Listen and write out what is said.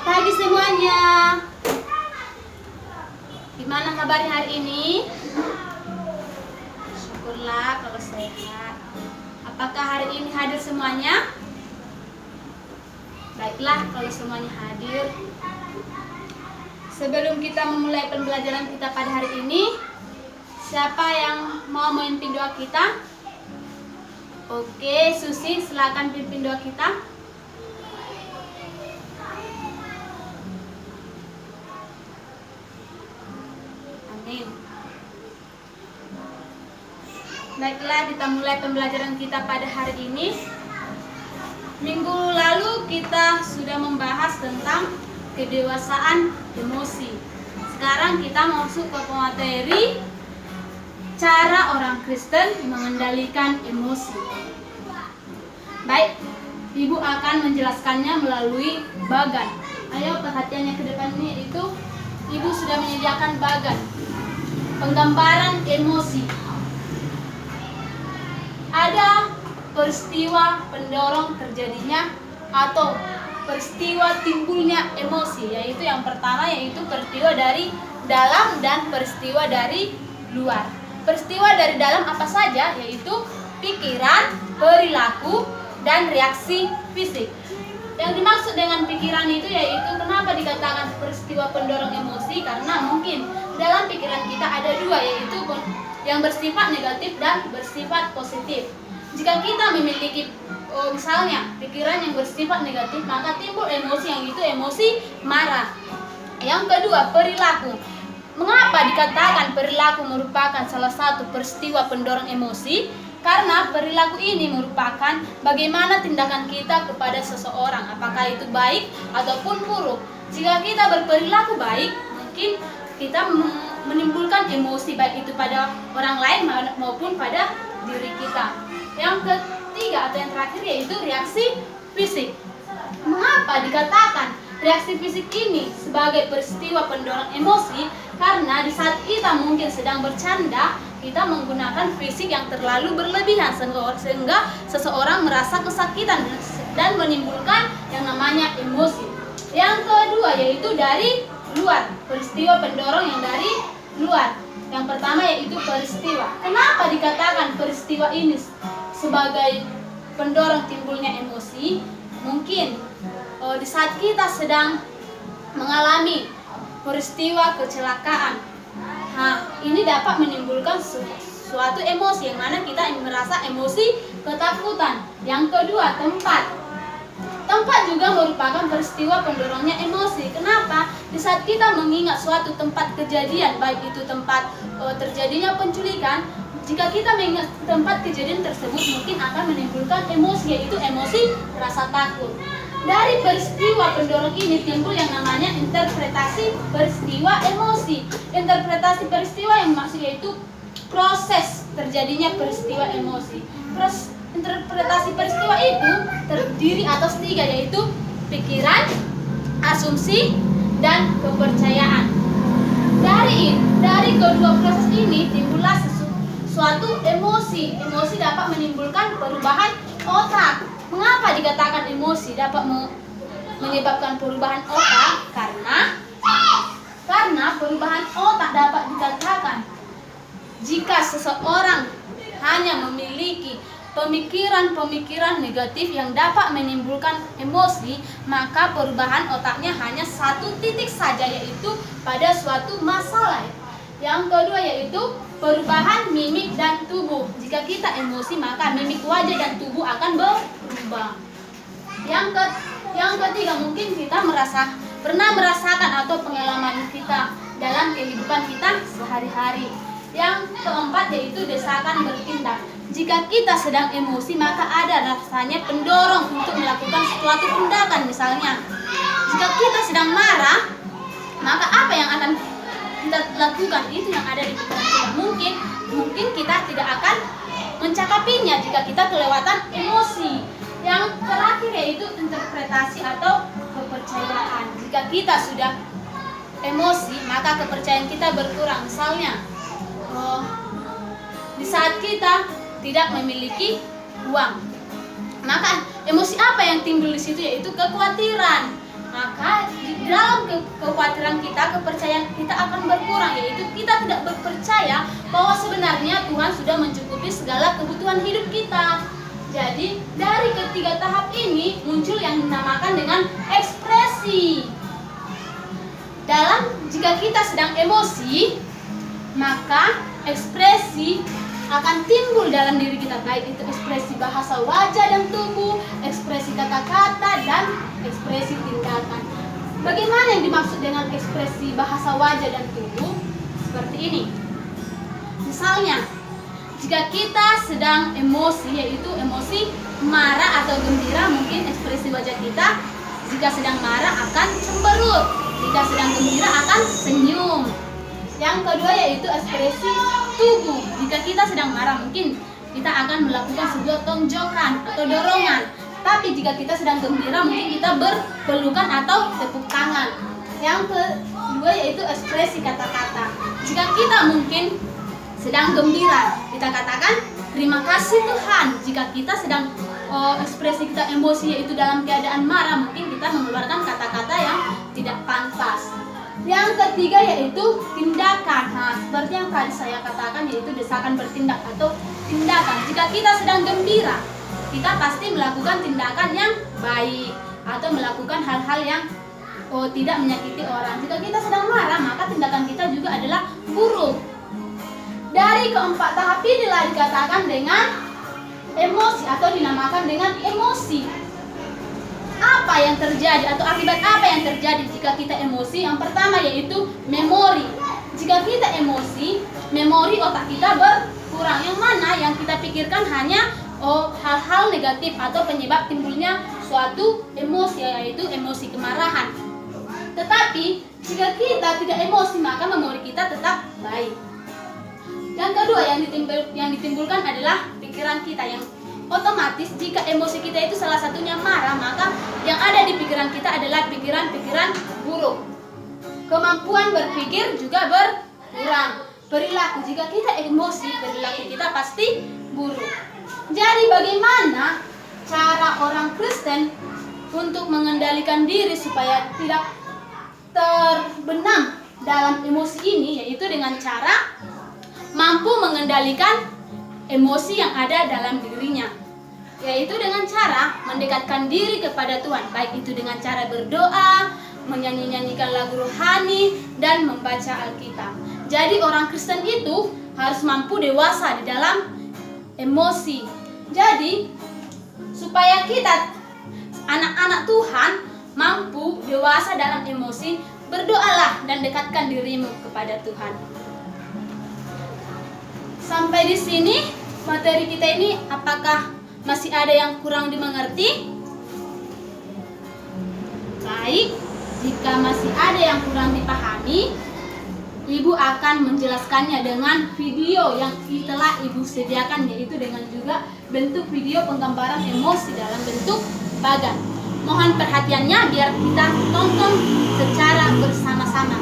Pagi semuanya. Gimana kabarnya hari ini? Syukurlah kalau sehat. Apakah hari ini hadir semuanya? Baiklah kalau semuanya hadir. Sebelum kita memulai pembelajaran kita pada hari ini, siapa yang mau memimpin doa kita? Oke, Susi, silakan pimpin doa kita. Amin. Baiklah, kita mulai pembelajaran kita pada hari ini. Minggu lalu kita sudah membahas tentang kedewasaan emosi. Sekarang kita masuk ke materi cara orang Kristen mengendalikan emosi. Baik, Ibu akan menjelaskannya melalui bagan. Ayo perhatiannya ke depan ini, itu Ibu sudah menyediakan bagan penggambaran emosi. Ada peristiwa pendorong terjadinya atau peristiwa timbulnya emosi, yaitu yang pertama yaitu peristiwa dari dalam dan peristiwa dari luar. Peristiwa dari dalam apa saja? Yaitu pikiran, perilaku, dan reaksi fisik. Yang dimaksud dengan pikiran itu yaitu kenapa dikatakan peristiwa pendorong emosi, karena mungkin dalam pikiran kita ada dua, yaitu yang bersifat negatif dan bersifat positif. Jika kita memiliki misalnya pikiran yang bersifat negatif, maka timbul emosi yang itu emosi marah. Yang kedua, perilaku. Mengapa dikatakan perilaku merupakan salah satu peristiwa pendorong emosi? Karena perilaku ini merupakan bagaimana tindakan kita kepada seseorang, apakah itu baik ataupun buruk. Jika kita berperilaku baik, mungkin kita menimbulkan emosi baik itu pada orang lain maupun pada diri kita. Yang ketiga atau yang terakhir yaitu reaksi fisik. Mengapa dikatakan reaksi fisik ini sebagai peristiwa pendorong emosi? Karena di saat kita mungkin sedang bercanda, kita menggunakan fisik yang terlalu berlebihan sehingga seseorang merasa kesakitan dan menimbulkan yang namanya emosi. Yang kedua yaitu dari luar, peristiwa pendorong yang dari luar. Yang pertama yaitu peristiwa. Kenapa dikatakan peristiwa ini sebagai pendorong timbulnya emosi? Mungkin di saat kita sedang mengalami peristiwa kecelakaan, ini dapat menimbulkan suatu emosi yang mana kita merasa emosi ketakutan. Yang kedua, tempat. Tempat juga merupakan peristiwa pendorongnya emosi. Kenapa? Di saat kita mengingat suatu tempat kejadian, baik itu tempat terjadinya penculikan, jika kita mengingat tempat kejadian tersebut mungkin akan menimbulkan emosi, yaitu emosi rasa takut. Dari peristiwa pendorong ini timbul yang namanya interpretasi peristiwa emosi. Interpretasi peristiwa yang maksud yaitu proses terjadinya peristiwa emosi. Interpretasi peristiwa itu terdiri atas tiga, yaitu pikiran, asumsi, dan kepercayaan. Dari kedua proses ini timbullah suatu emosi. Emosi dapat menimbulkan perubahan otak. Mengapa dikatakan emosi dapat menyebabkan perubahan otak? Karena perubahan otak dapat dikatakan jika seseorang hanya memiliki pemikiran-pemikiran negatif yang dapat menimbulkan emosi, maka perubahan otaknya hanya satu titik saja, yaitu pada suatu masalah. Yang kedua yaitu perubahan mimik dan tubuh. Jika kita emosi, maka mimik wajah dan tubuh akan berubah. Yang ketiga, mungkin kita pernah merasakan atau pengalaman kita dalam kehidupan kita sehari-hari. Yang keempat yaitu desakan bertindak. Jika kita sedang emosi, maka ada rasanya pendorong untuk melakukan suatu tindakan. Misalnya, jika kita sedang marah, maka apa yang akan kita lakukan? Itu yang ada di pikiran kita. Mungkin kita tidak akan mencakapinya jika kita kelewatan emosi. Yang terakhir yaitu interpretasi atau kepercayaan. Jika kita sudah emosi, maka kepercayaan kita berkurang. Misalnya, di saat kita tidak memiliki uang, maka emosi apa yang timbul di situ? Yaitu kekhawatiran. maka di dalam kekhawatiran kita, kepercayaan kita akan berkurang, yaitu kita tidak berpercaya bahwa sebenarnya Tuhan sudah mencukupi segala kebutuhan hidup kita. Jadi dari ketiga tahap ini muncul yang dinamakan dengan ekspresi. Jika kita sedang emosi, maka ekspresi akan timbul dalam diri kita, baik itu ekspresi bahasa wajah dan tubuh, ekspresi kata-kata, dan ekspresi tindakan. Bagaimana yang dimaksud dengan ekspresi bahasa wajah dan tubuh? Seperti ini. Misalnya, jika kita sedang emosi, yaitu emosi marah atau gembira, mungkin ekspresi wajah kita jika sedang marah akan cemberut, jika sedang gembira akan senyum. Yang kedua yaitu ekspresi tubuh. Jika kita sedang marah, mungkin kita akan melakukan sebuah tonjokan atau dorongan. Tapi jika kita sedang gembira, mungkin kita berpelukan atau tepuk tangan. Yang kedua yaitu ekspresi kata-kata. Jika kita mungkin sedang gembira, kita katakan terima kasih Tuhan. Jika kita sedang ekspresi kita emosi yaitu dalam keadaan marah, mungkin kita mengeluarkan kata-kata yang tidak pantas. Yang ketiga yaitu tindakan. Nah, seperti yang tadi saya katakan, yaitu desakan bertindak atau tindakan. Jika kita sedang gembira, kita pasti melakukan tindakan yang baik atau melakukan hal-hal yang tidak menyakiti orang. Jika kita sedang marah, maka tindakan kita juga adalah buruk. Dari keempat tahap inilah dikatakan dengan emosi atau dinamakan dengan emosi. Apa yang terjadi atau akibat apa yang terjadi jika kita emosi? Yang pertama yaitu memori. Jika kita emosi, memori otak kita berkurang. Yang mana yang kita pikirkan hanya hal-hal negatif atau penyebab timbulnya suatu emosi, yaitu emosi kemarahan. Tetapi jika kita tidak emosi, maka memori kita tetap baik. Yang kedua yang ditimbulkan adalah pikiran kita, yang otomatis jika emosi kita itu salah satunya marah, maka yang ada di pikiran kita adalah pikiran-pikiran buruk. Kemampuan berpikir juga berkurang. Perilaku, jika kita emosi, perilaku kita pasti buruk. Jadi bagaimana cara orang Kristen untuk mengendalikan diri supaya tidak terbenam dalam emosi ini, yaitu dengan cara mampu mengendalikan emosi yang ada dalam dirinya, yaitu dengan cara mendekatkan diri kepada Tuhan, baik itu dengan cara berdoa, menyanyi-nyanyikan lagu rohani, dan membaca Alkitab. Jadi orang Kristen itu harus mampu dewasa di dalam emosi. Jadi supaya kita anak-anak Tuhan mampu dewasa dalam emosi, berdoalah dan dekatkan dirimu kepada Tuhan. Sampai di sini materi kita ini, apakah masih ada yang kurang dimengerti? Baik, jika masih ada yang kurang dipahami, Ibu akan menjelaskannya dengan video yang telah Ibu sediakan, yaitu dengan juga bentuk video penggambaran emosi dalam bentuk bagan. Mohon perhatiannya biar kita tonton secara bersama-sama.